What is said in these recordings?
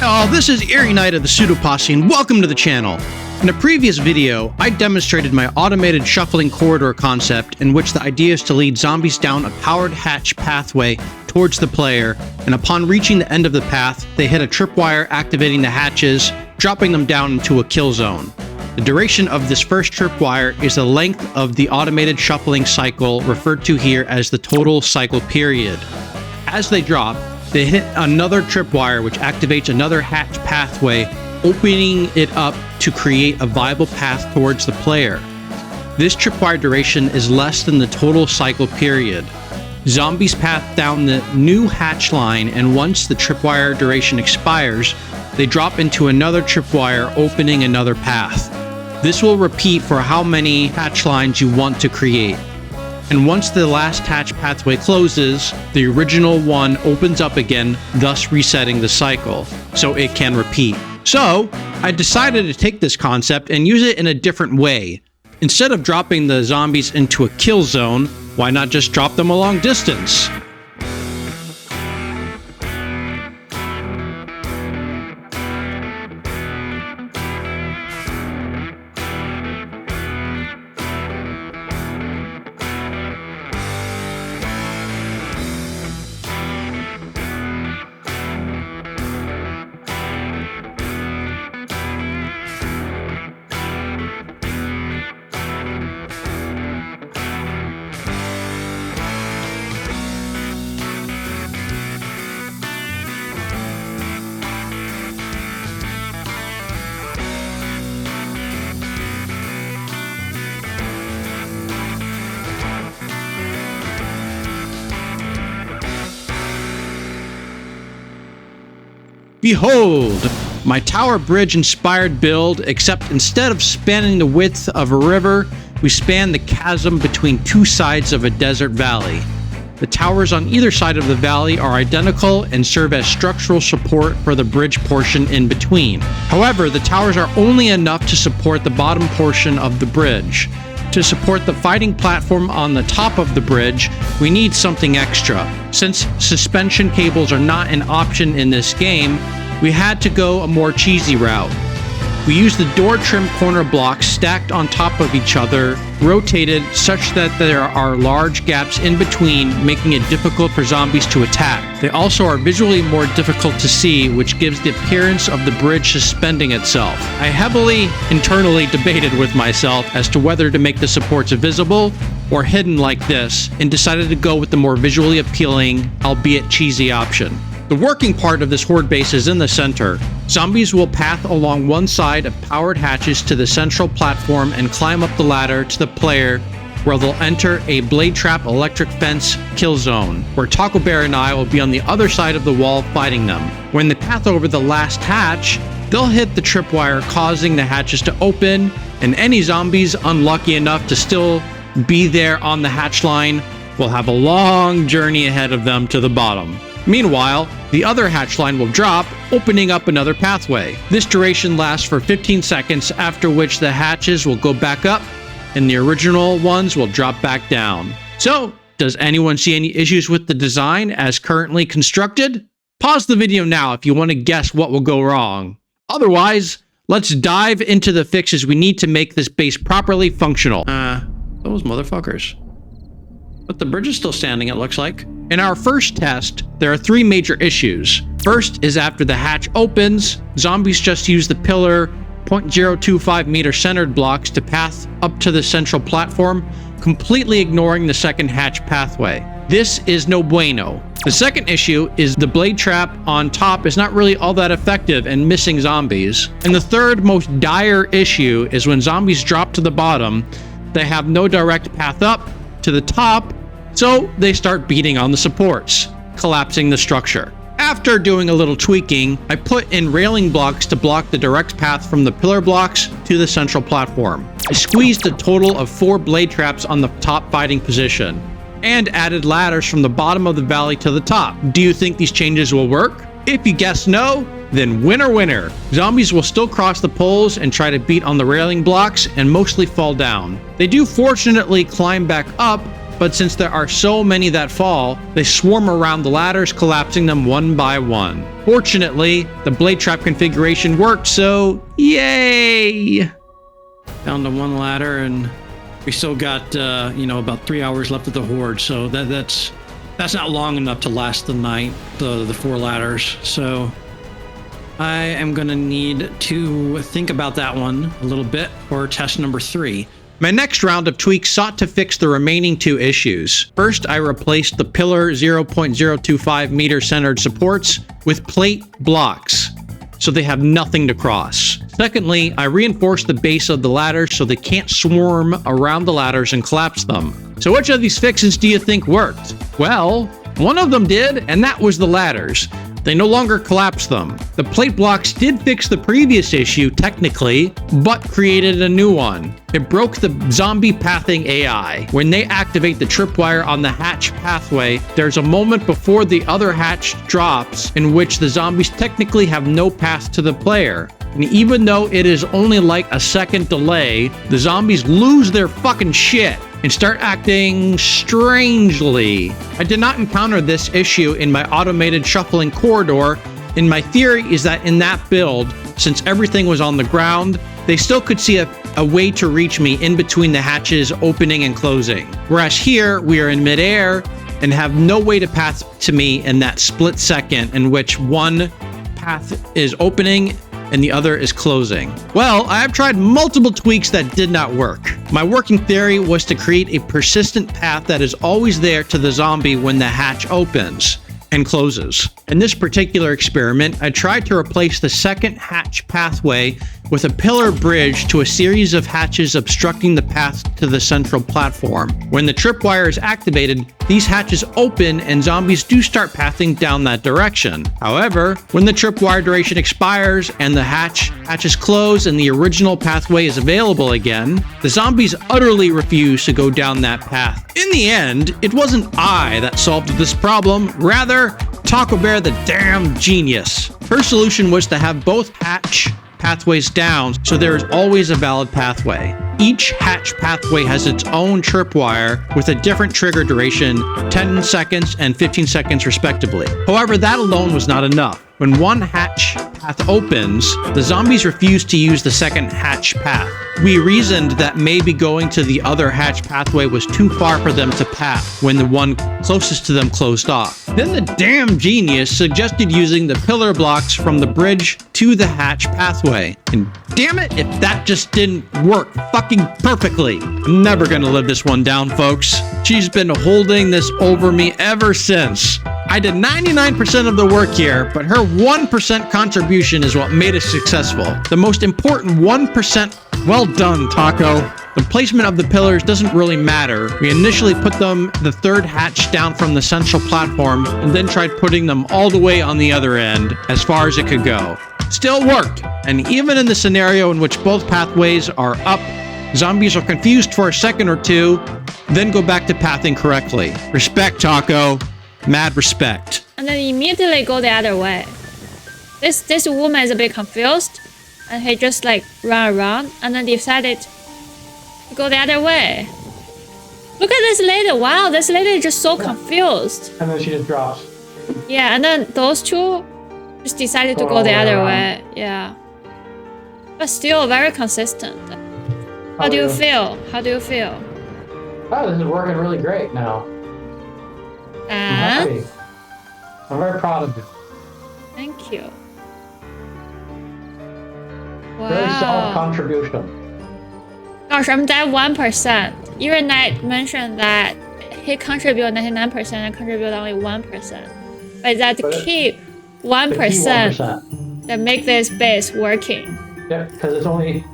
Oh, this is Eerie Knight of the Pseudoposse, and welcome to the channel. In a previous video, I demonstrated my automated shuffling corridor concept, in which the idea is to lead zombies down a powered hatch pathway towards the player, and upon reaching the end of the path, they hit a tripwire activating the hatches, dropping them down into a kill zone. The duration of this first tripwire is the length of the automated shuffling cycle, referred to here as the total cycle period. As they drop, they hit another tripwire which activates another hatch pathway, opening it up to create a viable path towards the player. This tripwire duration is less than the total cycle period. Zombies path down the new hatch line, and once the tripwire duration expires, they drop into another tripwire, opening another path. This will repeat for how many hatch lines you want to create. And once the last hatch pathway closes, the original one opens up again, thus resetting the cycle, so it can repeat. So, I decided to take this concept and use it in a different way. Instead of dropping the zombies into a kill zone, why not just drop them a long distance? Behold, my tower bridge inspired build, except instead of spanning the width of a river, we span the chasm between two sides of a desert valley. The towers on either side of the valley are identical and serve as structural support for the bridge portion in between. However, the towers are only enough to support the bottom portion of the bridge. To support the fighting platform on the top of the bridge, we need something extra. Since suspension cables are not an option in this game, we had to go a more cheesy route. We used the door trim corner blocks stacked on top of each other, rotated such that there are large gaps in between, making it difficult for zombies to attack. They also are visually more difficult to see, which gives the appearance of the bridge suspending itself. I heavily internally debated with myself as to whether to make the supports visible or hidden like this, and decided to go with the more visually appealing, albeit cheesy option. The working part of this horde base is in the center. Zombies will path along one side of powered hatches to the central platform and climb up the ladder to the player, where they'll enter a blade trap electric fence kill zone, where Taco Bear and I will be on the other side of the wall fighting them. When they path over the last hatch, they'll hit the tripwire, causing the hatches to open, and any zombies unlucky enough to still be there on the hatch line will have a long journey ahead of them to the bottom. Meanwhile, the other hatch line will drop, opening up another pathway. This duration lasts for 15 seconds, after which the hatches will go back up and the original ones will drop back down. So, does anyone see any issues with the design as currently constructed? Pause the video now if you want to guess what will go wrong. Otherwise, let's dive into the fixes we need to make this base properly functional. Those motherfuckers. But the bridge is still standing, it looks like. In our first test, there are three major issues. First is after the hatch opens, zombies just use the pillar 0.025 meter centered blocks to path up to the central platform, completely ignoring the second hatch pathway. This is no bueno. The second issue is the blade trap on top is not really all that effective and missing zombies. And the third most dire issue is when zombies drop to the bottom, they have no direct path up to the top, so they start beating on the supports, collapsing the structure. After doing a little tweaking, I put in railing blocks to block the direct path from the pillar blocks to the central platform. I squeezed a total of 4 blade traps on the top fighting position, and added ladders from the bottom of the valley to the top. Do you think these changes will work? If you guess no, then winner winner. Zombies will still cross the poles and try to beat on the railing blocks and mostly fall down. They do fortunately climb back up, but since there are so many that fall, they swarm around the ladders, collapsing them one by one. Fortunately, the blade trap configuration worked, so yay! Down to one ladder, and we still got, about 3 hours left of the Horde, so that's not long enough to last the night, the 4 ladders. So I am gonna need to think about that one a little bit for test number 3. My next round of tweaks sought to fix the remaining 2 issues. First, I replaced the pillar 0.025 meter centered supports with plate blocks, so they have nothing to cross. Secondly, I reinforced the base of the ladders so they can't swarm around the ladders and collapse them. So which of these fixes do you think worked? Well, one of them did, and that was the ladders. They no longer collapse them. The plate blocks did fix the previous issue, technically, but created a new one. It broke the zombie pathing AI. When they activate the tripwire on the hatch pathway, there's a moment before the other hatch drops in which the zombies technically have no path to the player. And even though it is only like a second delay, the zombies lose their fucking shit and start acting strangely. I did not encounter this issue in my automated shuffling corridor, and my theory is that in that build, since everything was on the ground, they still could see a way to reach me in between the hatches opening and closing. Whereas here, we are in midair and have no way to path to me in that split second in which one path is opening and the other is closing. Well, I have tried multiple tweaks that did not work. My working theory was to create a persistent path that is always there to the zombie when the hatch opens and closes. In this particular experiment, I tried to replace the second hatch pathway with a pillar bridge to a series of hatches obstructing the path to the central platform. When the tripwire is activated, these hatches open and zombies do start pathing down that direction. However, when the tripwire duration expires and the hatches close and the original pathway is available again, the zombies utterly refuse to go down that path. In the end, it wasn't I that solved this problem, rather Taco Bear the damn genius. Her solution was to have both hatch pathways down so there is always a valid pathway. Each hatch pathway has its own tripwire with a different trigger duration, 10 seconds and 15 seconds respectively. However, that alone was not enough. When one hatch path opens, the zombies refuse to use the second hatch path. We reasoned that maybe going to the other hatch pathway was too far for them to path when the one closest to them closed off. Then the damn genius suggested using the pillar blocks from the bridge to the hatch pathway. And damn it, if that just didn't work fucking perfectly. I'm never gonna live this one down, folks. She's been holding this over me ever since. I did 99% of the work here, but her 1% contribution is what made us successful. The most important 1%. Well done, Taco. The placement of the pillars doesn't really matter. We initially put the third hatch down from the central platform and then tried putting them all the way on the other end as far as it could go. Still worked, and even in the scenario in which both pathways are up, zombies are confused for a second or two, then go back to pathing correctly. Respect, Taco. Mad respect. And then immediately go the other way. This woman is a bit confused, and he just like ran around and then decided to go the other way. Look at this lady. Wow, this lady is just so confused. And then she just drops. Yeah, and then those two just decided to go the other way. Yeah. But still very consistent. How do you feel? How do you feel? Oh, this is working really great now. I'm happy. I'm very proud of you. Thank you. Wow. Very solid contribution. Gosh, I'm that 1%. Even I mentioned that he contributed 99% and contributed only 1%. But that key 1% that make this base working. Yeah, because it's only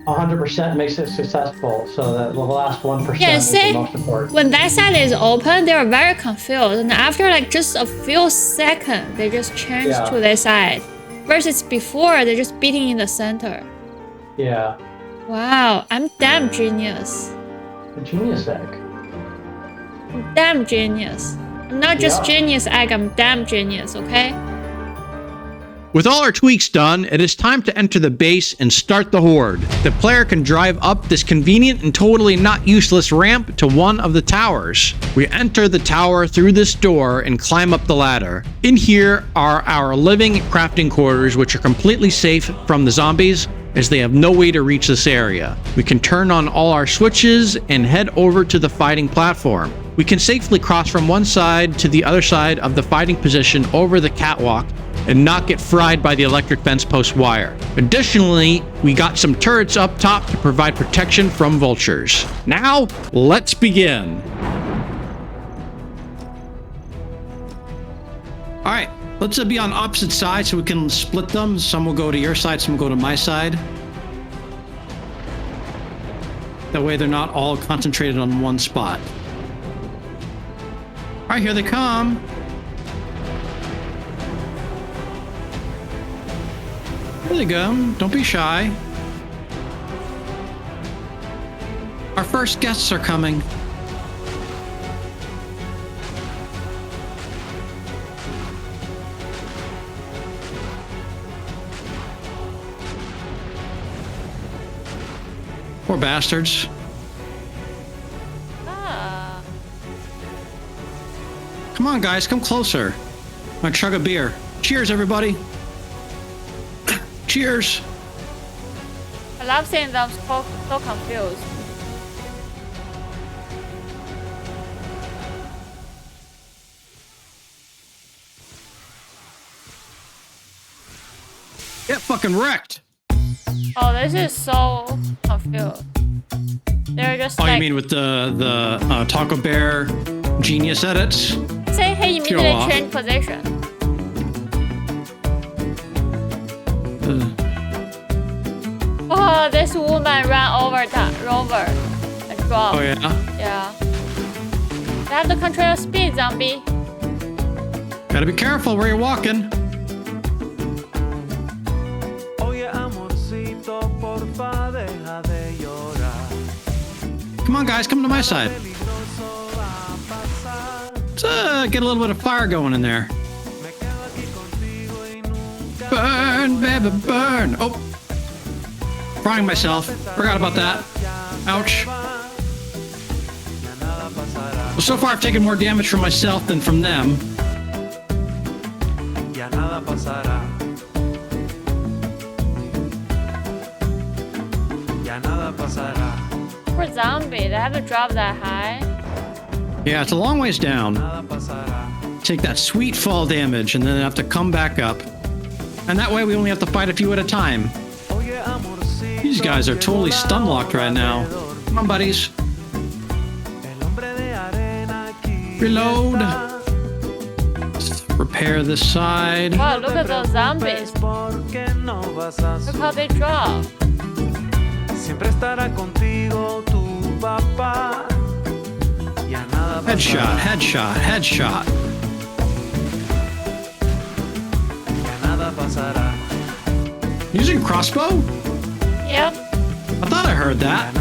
100% makes it successful, so that the last 1% is the most important. When that side is open, they are very confused, and after like just a few seconds, they just change to their side. Versus before, they're just beating in the center. Yeah. Wow, I'm damn genius. A genius egg. I'm damn genius. I'm not just genius egg, I'm damn genius, okay? With all our tweaks done, it is time to enter the base and start the Horde. The player can drive up this convenient and totally not useless ramp to one of the towers. We enter the tower through this door and climb up the ladder. In here are our living crafting quarters, which are completely safe from the zombies, as they have no way to reach this area. We can turn on all our switches and head over to the fighting platform. We can safely cross from one side to the other side of the fighting position over the catwalk and not get fried by the electric fence post wire. Additionally, we got some turrets up top to provide protection from vultures. Now, let's begin. All right, let's be on opposite sides so we can split them. Some will go to your side, some will go to my side. That way they're not all concentrated on one spot. All right, here they come. There they go. Don't be shy. Our first guests are coming. Poor bastards. Come on, guys, come closer. I'm gonna chug a beer. Cheers, everybody. Cheers. I love seeing them so confused. Get fucking wrecked. Oh, this is so confused. They're just Oh, like... you mean with the Taco Bear Genius edits? Say, hey, immediately change position. Oh, this woman ran over and dropped. Oh, yeah? Yeah. You have to control your speed, zombie. Gotta be careful where you're walking. Come on, guys, come to my side. Let's get a little bit of fire going in there. Burn, baby, burn. Oh. Frying myself. Forgot about that. Ouch. Well, so far I've taken more damage from myself than from them. Poor zombie, they have to drop that high. Yeah, it's a long ways down. Take that sweet fall damage and then have to come back up. And that way we only have to fight a few at a time. These guys are totally stun locked right now. Come on, buddies. Reload. Let's repair this side. Wow, look at those zombies. Look how they drop. Headshot, headshot, headshot. Using crossbow? Yep. I thought I heard that.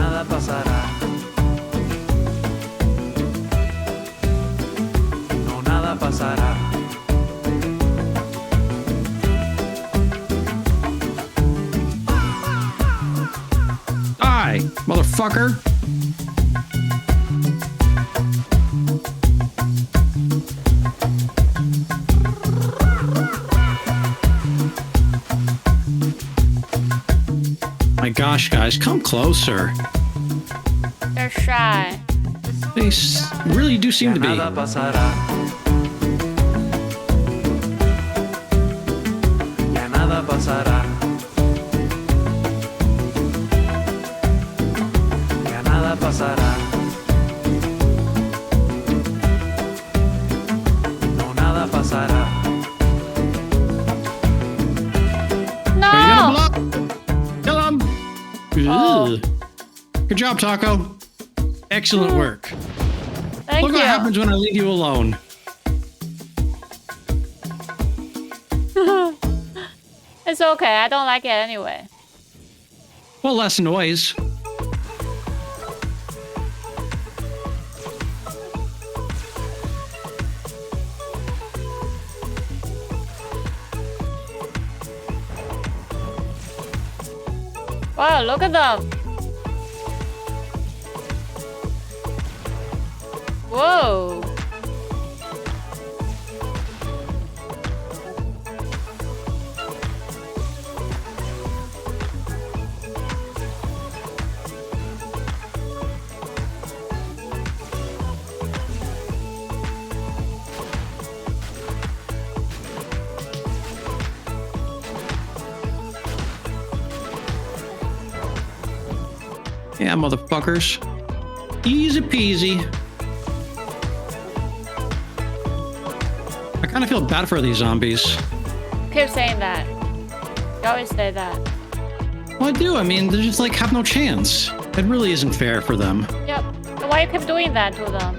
Die, motherfucker. My gosh, guys, come closer. They're shy. They really do seem to be. No! Kill him! Oh. Good job, Taco. Excellent work. Thank Look you. what happens when I leave you alone. It's okay, I don't like it anyway. Well, less noise. Wow, look at them. Whoa. Yeah, motherfuckers. Easy peasy. I kind of feel bad for these zombies. Keep saying that. You always say that. Well, I do. I mean, they just like have no chance. It really isn't fair for them. Yep. Why you keep doing that to them?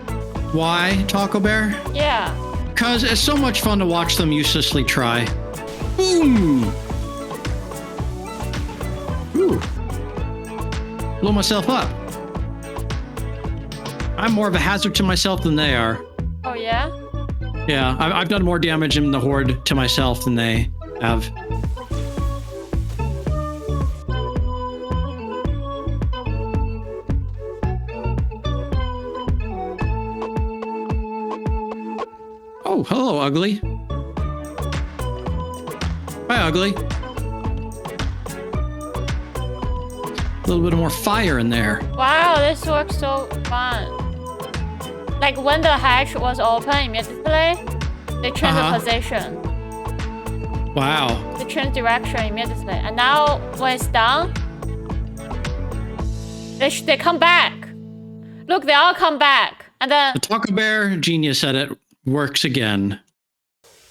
Why, Taco Bear? Yeah. Because it's so much fun to watch them uselessly try. Boom! Ooh. Blow myself up. I'm more of a hazard to myself than they are. Oh, yeah? Yeah, I've done more damage in the Horde to myself than they have. Oh, hello, Ugly. Hi, Ugly. A little bit more fire in there. Wow, this works so fun. Like when the hatch was open immediately, they changed the position. Wow. They changed direction immediately. And now when it's done, they come back. Look, they all come back. And then The Taco Bear Genius said it works again.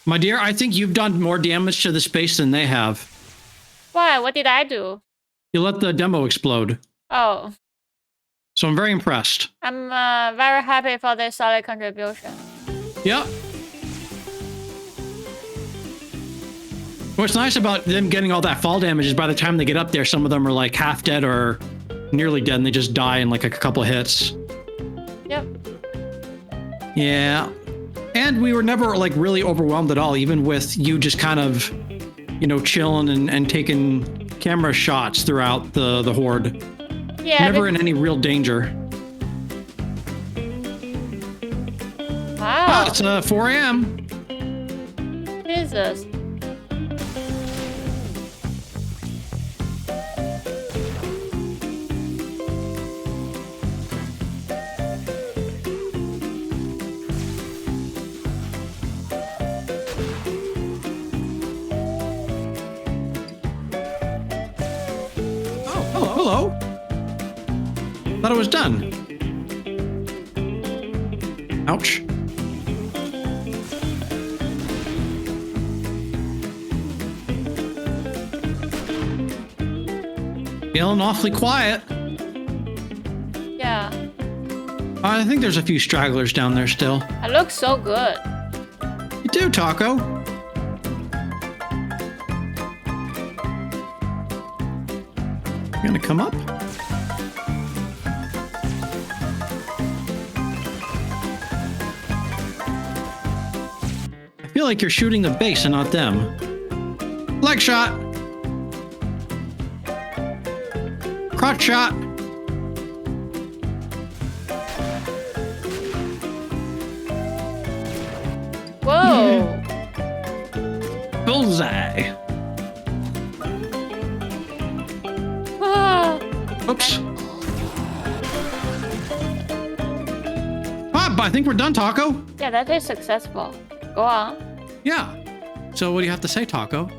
My dear, I think you've done more damage to the space than they have. why? What did I do? You let the demo explode. Oh, So I'm very impressed. I'm very happy for this solid contribution. Yep. What's nice about them getting all that fall damage is by the time they get up there, some of them are like half dead or nearly dead and they just die in like a couple hits. Yep. Yeah. And we were never like really overwhelmed at all, even with you just kind of, you know, chilling and taking camera shots throughout the Horde. Yeah. Never in any real danger. Wow. Oh, it's 4 a.m. Jesus. Oh, hello. Thought it was done. Ouch. Feeling awfully quiet. Yeah. I think there's a few stragglers down there still. I look so good. You do, Taco. You gonna come up? I feel like you're shooting the base and not them. Leg shot. Crotch shot. Whoa. Bullseye. Ah. Oops. Ah, but I think we're done, Taco. Yeah, that is successful. Go on. Yeah. So what do you have to say, Taco?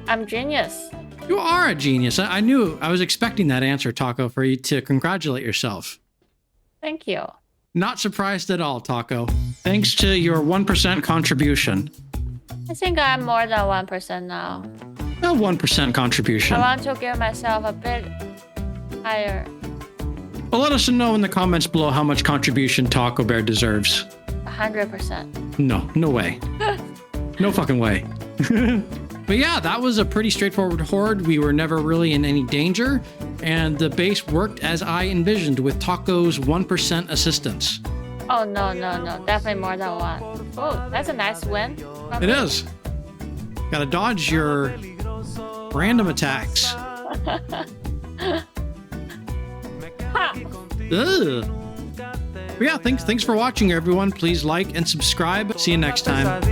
I'm genius. You are a genius. I knew. I was expecting that answer, Taco, for you to congratulate yourself. Thank you. Not surprised at all, Taco. Thanks to your 1% contribution. I think I'm more than 1% now. A 1% contribution. I want to give myself a bit higher. Well, let us know in the comments below how much contribution Taco Bear deserves. 100%. No way. No fucking way. But yeah, that was a pretty straightforward horde. We were never really in any danger, and the base worked as I envisioned with Taco's 1% assistance. Oh, no. Definitely more than one. Oh, that's a nice win. It is. Gotta dodge your random attacks. Ugh. But yeah, thanks for watching, everyone. Please like and subscribe. See you next time.